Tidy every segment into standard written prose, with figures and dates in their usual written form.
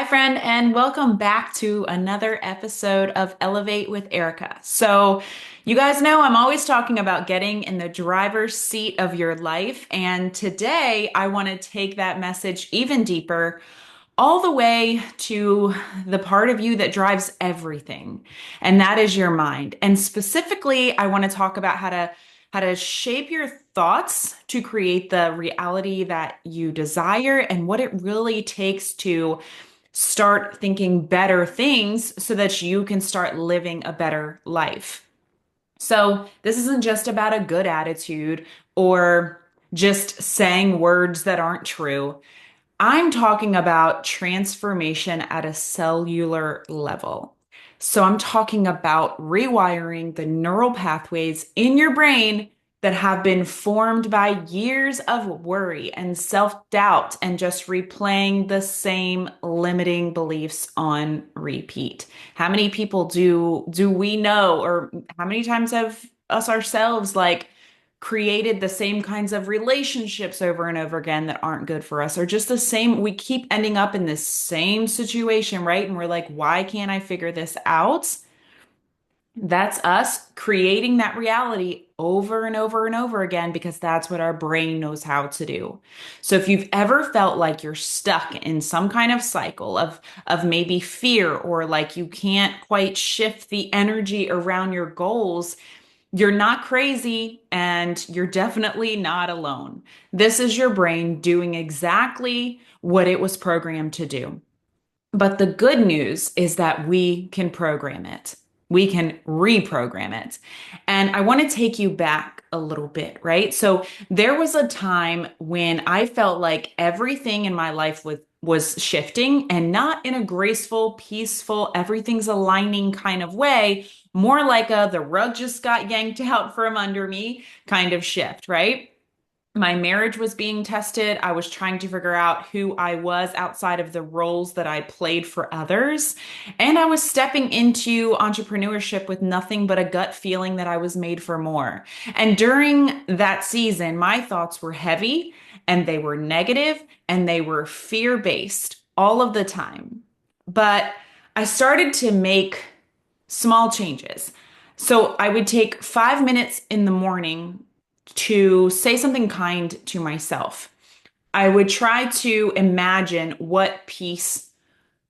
friend, and welcome back to another episode of Elevate with Erica. So, you guys know I'm always talking about getting in the driver's seat of your life, and today I want to take that message even deeper, all the way to the part of you that drives everything, and that is your mind. And specifically, I want to talk about how to shape your thoughts to create the reality that you desire and what it really takes to start thinking better things so that you can start living a better life. So, this isn't just about a good attitude or just saying words that aren't true. I'm talking about transformation at a cellular level. So I'm talking about rewiring the neural pathways in your brain that have been formed by years of worry and self-doubt and just replaying the same limiting beliefs on repeat. How many people do we know, or how many times have us ourselves created the same kinds of relationships over and over again that aren't good for us, or just the same, we keep ending up in this same situation, right? And we're like, why can't I figure this out? That's us creating that reality over and over and over again because that's what our brain knows how to do. So if you've ever felt like you're stuck in some kind of cycle of maybe fear, or like you can't quite shift the energy around your goals, you're not crazy and you're definitely not alone. This is your brain doing exactly what it was programmed to do. But the good news is that we can program it. We can reprogram it. And I want to take you back a little bit, right? So there was a time when I felt like everything in my life was shifting, and not in a graceful, peaceful, everything's aligning kind of way, more like a the rug just got yanked out from under me kind of shift, right? My marriage was being tested. I was trying to figure out who I was outside of the roles that I played for others. And I was stepping into entrepreneurship with nothing but a gut feeling that I was made for more. And during that season, my thoughts were heavy and they were negative and they were fear-based all of the time. But I started to make small changes. So I would take 5 minutes in the morning to say something kind to myself. I would try to imagine what peace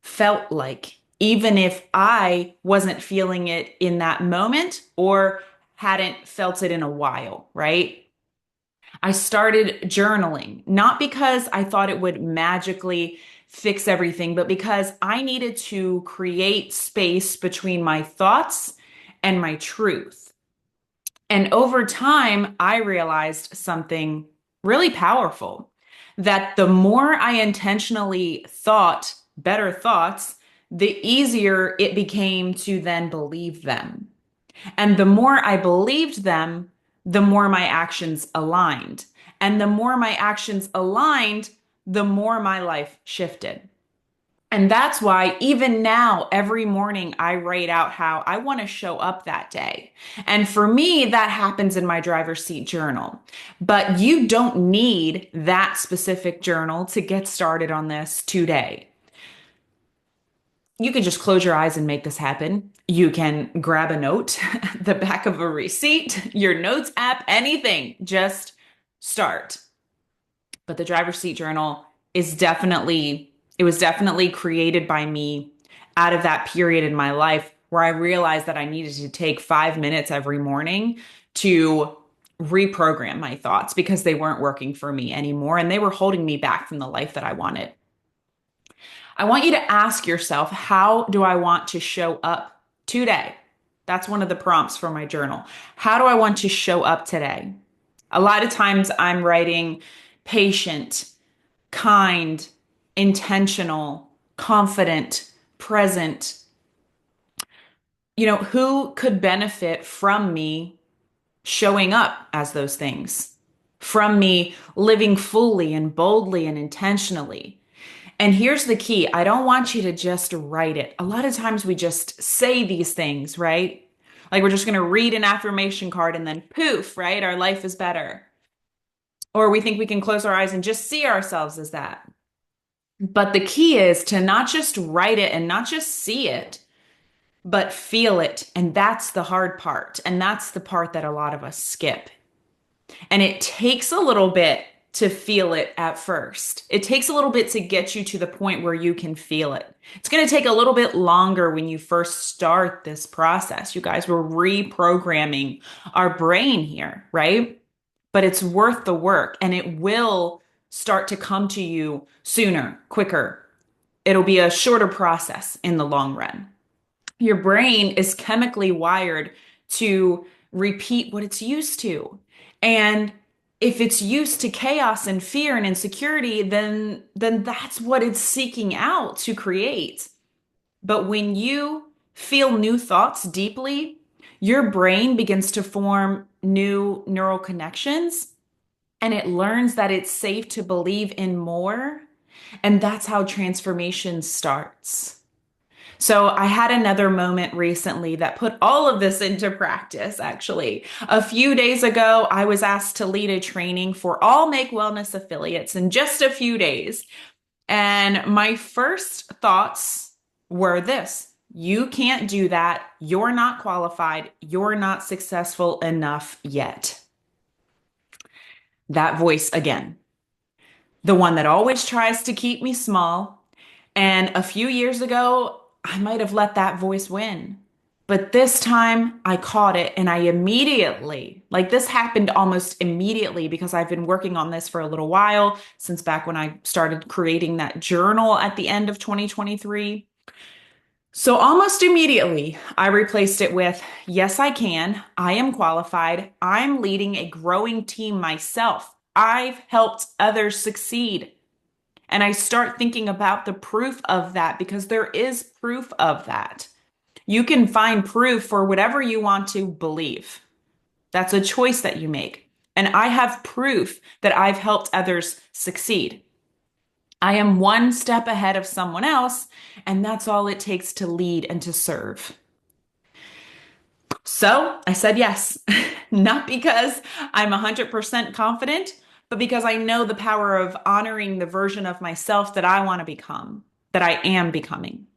felt like, even if I wasn't feeling it in that moment or hadn't felt it in a while, right? I started journaling, not because I thought it would magically fix everything, but because I needed to create space between my thoughts and my truth. And over time, I realized something really powerful, that the more I intentionally thought better thoughts, the easier it became to then believe them. And the more I believed them, the more my actions aligned. And the more my actions aligned, the more my life shifted. And that's why even now, every morning, I write out how I want to show up that day. And for me, that happens in my driver's seat journal. But you don't need that specific journal to get started on this today. You can just close your eyes and make this happen. You can grab a note, the back of a receipt, your notes app, anything. Just start. But the driver's seat journal it was definitely created by me out of that period in my life where I realized that I needed to take 5 minutes every morning to reprogram my thoughts because they weren't working for me anymore and they were holding me back from the life that I wanted. I want you to ask yourself, how do I want to show up today? That's one of the prompts for my journal. How do I want to show up today? A lot of times I'm writing patient, kind, intentional, confident, present. Who could benefit from me showing up as those things? From me living fully and boldly and intentionally. And here's the key. I don't want you to just write it. A lot of times we just say these things, right? Like we're just going to read an affirmation card and then poof, right? Our life is better. Or we think we can close our eyes and just see ourselves as that. But the key is to not just write it and not just see it, but feel it. And that's the hard part. And that's the part that a lot of us skip. And it takes a little bit to feel it at first. It takes a little bit to get you to the point where you can feel it. It's going to take a little bit longer when you first start this process. You guys, we're reprogramming our brain here, right? But it's worth the work and it will start to come to you sooner, quicker. It'll be a shorter process in the long run. Your brain is chemically wired to repeat what it's used to. And if it's used to chaos and fear and insecurity, then that's what it's seeking out to create. But when you feel new thoughts deeply, your brain begins to form new neural connections and it learns that it's safe to believe in more. And that's how transformation starts. So I had another moment recently that put all of this into practice, actually. A few days ago, I was asked to lead a training for all Make Wellness affiliates in just a few days. And my first thoughts were this: you can't do that. You're not qualified. You're not successful enough yet. That voice again, the one that always tries to keep me small. And a few years ago, I might have let that voice win. But this time I caught it and I immediately, like this happened almost immediately because I've been working on this for a little while since back when I started creating that journal at the end of 2023. So almost immediately, I replaced it with, yes, I can. I am qualified. I'm leading a growing team myself. I've helped others succeed. And I start thinking about the proof of that because there is proof of that. You can find proof for whatever you want to believe. That's a choice that you make. And I have proof that I've helped others succeed. I am one step ahead of someone else, and that's all it takes to lead and to serve. So I said yes, not because I'm 100% confident, but because I know the power of honoring the version of myself that I want to become, that I am becoming.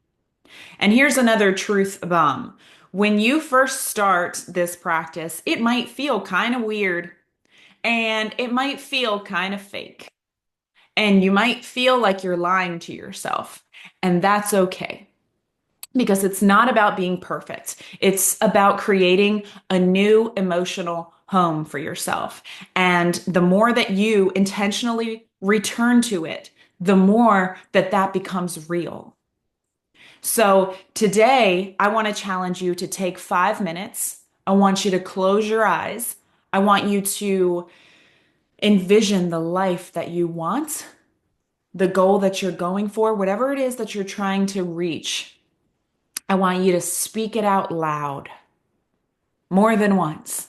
And here's another truth bomb. When you first start this practice, it might feel kind of weird and it might feel kind of fake. And you might feel like you're lying to yourself. And that's okay because it's not about being perfect. It's about creating a new emotional home for yourself. And the more that you intentionally return to it, the more that that becomes real. So today, I want to challenge you to take 5 minutes. I want you to close your eyes. I want you to envision the life that you want, the goal that you're going for, whatever it is that you're trying to reach. I want you to speak it out loud more than once.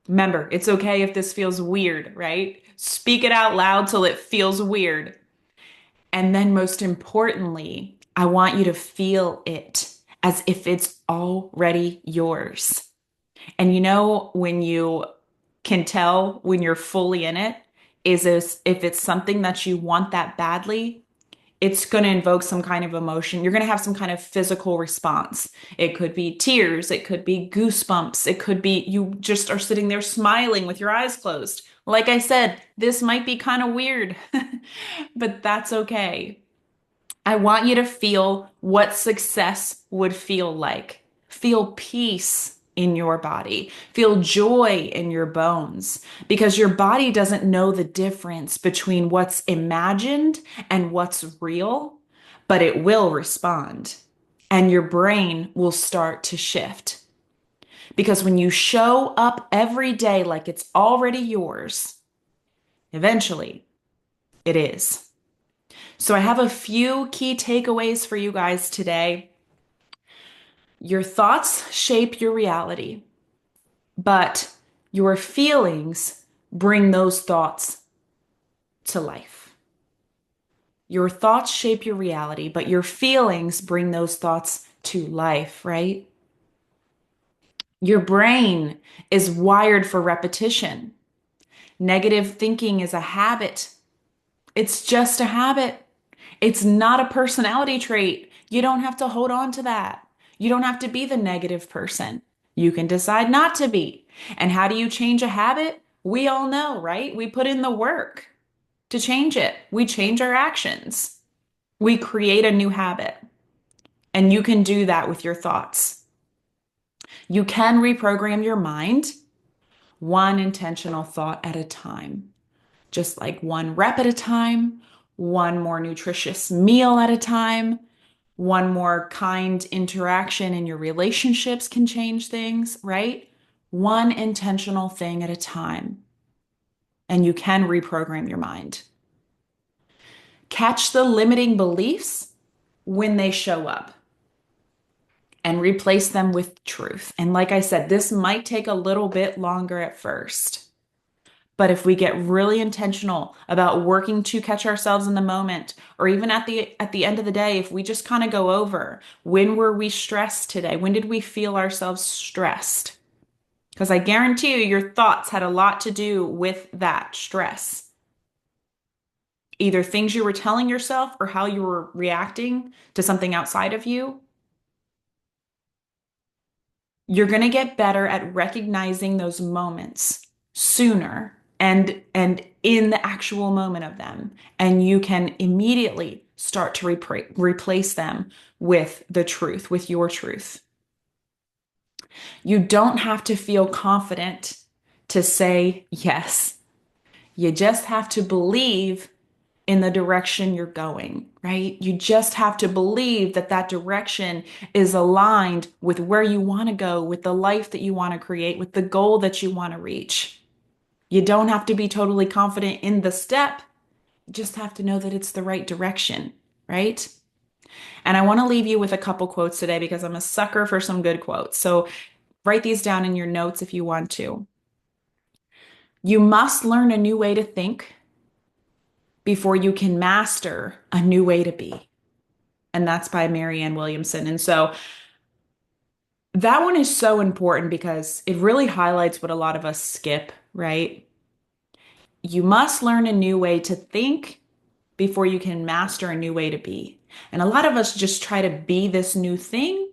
Remember, it's okay if this feels weird, right? Speak it out loud till it feels weird. And then, most importantly, I want you to feel it as if it's already yours. And you know, when you can tell when you're fully in it, is if it's something that you want that badly, it's going to invoke some kind of emotion. You're going to have some kind of physical response. It could be tears, it could be goosebumps, it could be you just are sitting there smiling with your eyes closed. Like I said, this might be kind of weird, but that's okay. I want you to feel what success would feel like. Feel peace in your body. Feel joy in your bones because your body doesn't know the difference between what's imagined and what's real, but it will respond. And your brain will start to shift. Because when you show up every day like it's already yours, eventually it is. So I have a few key takeaways for you guys today. Your thoughts shape your reality, but your feelings bring those thoughts to life. Your thoughts shape your reality, but your feelings bring those thoughts to life, right? Your brain is wired for repetition. Negative thinking is a habit. It's just a habit. It's not a personality trait. You don't have to hold on to that. You don't have to be the negative person. You can decide not to be. And how do you change a habit? We all know, right? We put in the work to change it. We change our actions. We create a new habit. And you can do that with your thoughts. You can reprogram your mind one intentional thought at a time, just like one rep at a time, one more nutritious meal at a time, one more kind interaction in your relationships can change things, right? One intentional thing at a time. And you can reprogram your mind. Catch the limiting beliefs when they show up and replace them with truth. And like I said, this might take a little bit longer at first. But if we get really intentional about working to catch ourselves in the moment, or even at the end of the day, if we just kind of go over when were we stressed today? When did we feel ourselves stressed? Because I guarantee you, your thoughts had a lot to do with that stress. Either things you were telling yourself or how you were reacting to something outside of you. You're going to get better at recognizing those moments sooner and in the actual moment of them, and you can immediately start to replace them with the truth, with your truth. You don't have to feel confident to say yes. You just have to believe in the direction you're going, right? You just have to believe that that direction is aligned with where you want to go, with the life that you want to create, with the goal that you want to reach. You don't have to be totally confident in the step. You just have to know that it's the right direction, right? And I want to leave you with a couple quotes today because I'm a sucker for some good quotes. So write these down in your notes if you want to. You must learn a new way to think before you can master a new way to be. And that's by Marianne Williamson. And so that one is so important because it really highlights what a lot of us skip, right? You must learn a new way to think before you can master a new way to be. And a lot of us just try to be this new thing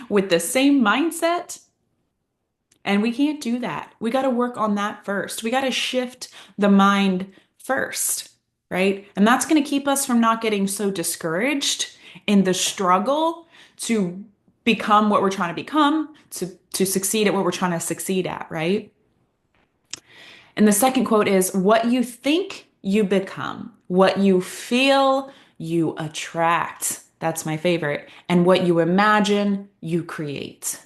with the same mindset, and we can't do that. We got to work on that first. We got to shift the mind first, right? And that's going to keep us from not getting so discouraged in the struggle to become what we're trying to become, to succeed at what we're trying to succeed at, right? And the second quote is, what you think, you become. What you feel, you attract. That's my favorite. And what you imagine, you create.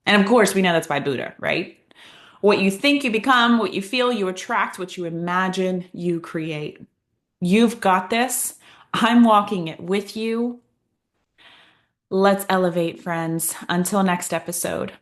And of course, we know that's by Buddha, right? What you think, you become. What you feel, you attract. What you imagine, you create. You've got this. I'm walking it with you. Let's elevate, friends. Until next episode.